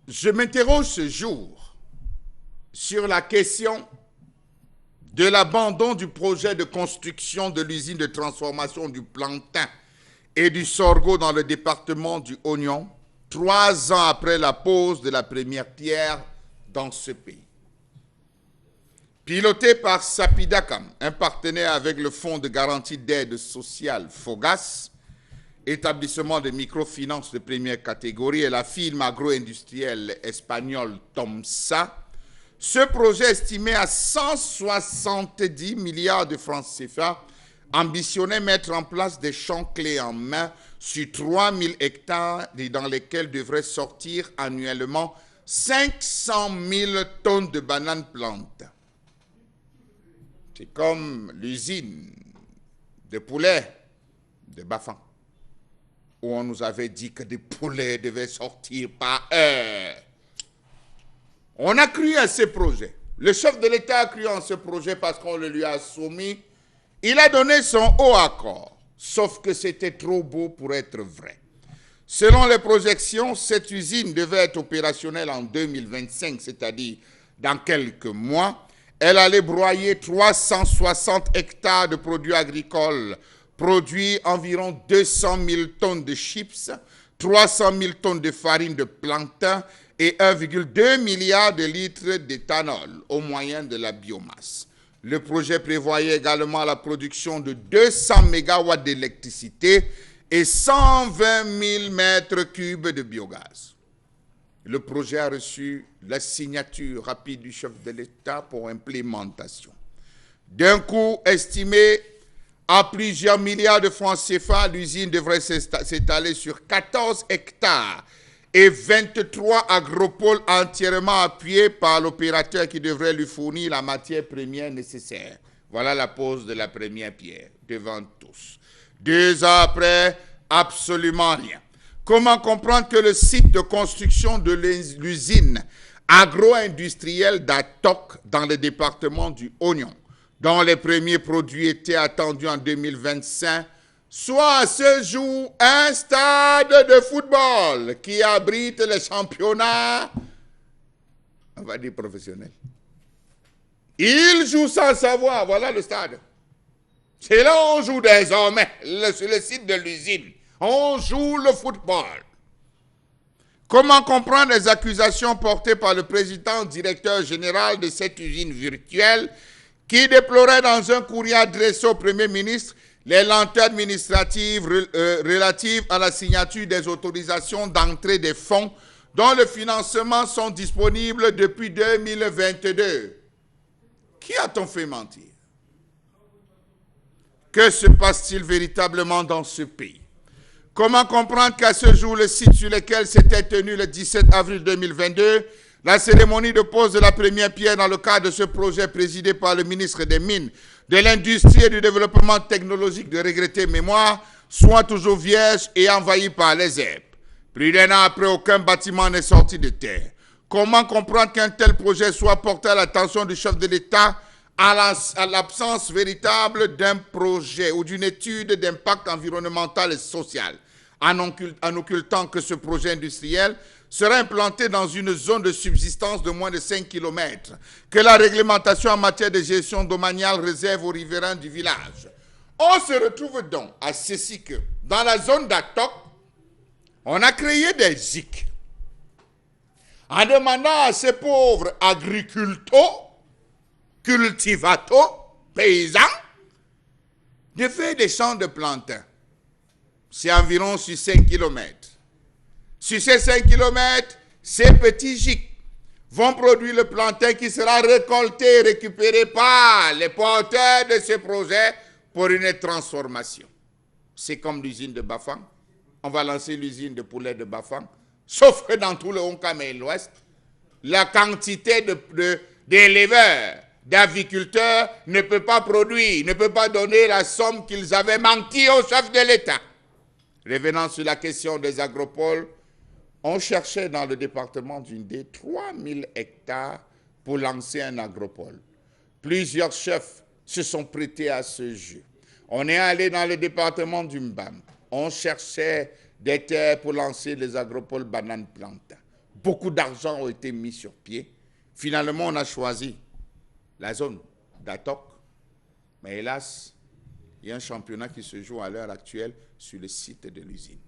Je m'interroge ce jour sur la question de l'abandon du projet de construction de l'usine de transformation du plantain et du sorgho dans le département du Oignon, 3 ans après la pose de la première pierre dans ce pays. Piloté par Sapidakam, un partenaire avec le Fonds de garantie d'aide sociale FOGAS, établissement de microfinance de première catégorie, et la firme agro-industrielle espagnole Tomsa, ce projet estimé à 170 milliards de francs CFA ambitionnait mettre en place des champs clés en main sur 3000 hectares dans lesquels devraient sortir annuellement 500 000 tonnes de bananes plantes. C'est comme l'usine de poulets de Bafang, où on nous avait dit que des poulets devaient sortir par heure. On a cru à ce projet. Le chef de l'État a cru en ce projet parce qu'on le lui a soumis. Il a donné son haut accord, sauf que c'était trop beau pour être vrai. Selon les projections, cette usine devait être opérationnelle en 2025, c'est-à-dire dans quelques mois. Elle allait broyer 360 hectares de produits agricoles, produire environ 200 000 tonnes de chips, 300 000 tonnes de farine de plantain et 1,2 milliard de litres d'éthanol au moyen de la biomasse. Le projet prévoyait également la production de 200 mégawatts d'électricité et 120 000 mètres cubes de biogaz. Le projet a reçu la signature rapide du chef de l'État pour implémentation. D'un coût estimé à plusieurs milliards de francs CFA, l'usine devrait s'étaler sur 14 hectares et 23 agropoles entièrement appuyés par l'opérateur qui devrait lui fournir la matière première nécessaire. Voilà la pose de la première pierre, devant tous. 2 ans après, absolument rien. Comment comprendre que le site de construction de l'usine agro-industrielle d'Atok dans le département du Oignon, dont les premiers produits étaient attendus en 2025, soit à ce jour un stade de football qui abrite les championnats, on va dire professionnels. Il joue sans savoir, voilà le stade. C'est là où on joue désormais, sur le site de l'usine. On joue le football. Comment comprendre les accusations portées par le président directeur général de cette usine virtuelle qui déplorait dans un courrier adressé au Premier ministre les lenteurs administratives relatives à la signature des autorisations d'entrée des fonds dont le financement sont disponibles depuis 2022. Qui a-t-on fait mentir? Que se passe-t-il véritablement dans ce pays? Comment comprendre qu'à ce jour, le site sur lequel s'était tenu le 17 avril 2022, la cérémonie de pose de la première pierre dans le cadre de ce projet présidé par le ministre des Mines, de l'Industrie et du Développement technologique de regrettée mémoire, soit toujours vierge et envahie par les herbes? Plus d'1 an après, aucun bâtiment n'est sorti de terre. Comment comprendre qu'un tel projet soit porté à l'attention du chef de l'État à l'absence véritable d'un projet ou d'une étude d'impact environnemental et social, en occultant que ce projet industriel sera implanté dans une zone de subsistance de moins de 5 km, que la réglementation en matière de gestion domaniale réserve aux riverains du village? On se retrouve donc à ceci que, dans la zone d'Atok, on a créé des ZIC, en demandant à ces pauvres agriculteurs, cultivateurs, paysans, de faire des champs de plantain. C'est environ sur 5 km. Sur ces 5 km, ces petits gîtes vont produire le plantain qui sera récolté et récupéré par les porteurs de ce projet pour une transformation. C'est comme l'usine de Bafang. On va lancer l'usine de poulet de Bafang. Sauf que dans tout le Onkam et l'Ouest, la quantité d'éleveurs, d'aviculteurs ne peut pas produire, ne peut pas donner la somme qu'ils avaient menti au chef de l'État. Revenant sur la question des agropoles, on cherchait dans le département du Ndé 3000 hectares pour lancer un agropole. Plusieurs chefs se sont prêtés à ce jeu. On est allé dans le département du Mbam. On cherchait des terres pour lancer les agropoles bananes plantain. Beaucoup d'argent ont été mis sur pied. Finalement, on a choisi la zone d'Atok. Mais hélas, il y a un championnat qui se joue à l'heure actuelle sur le site de l'usine.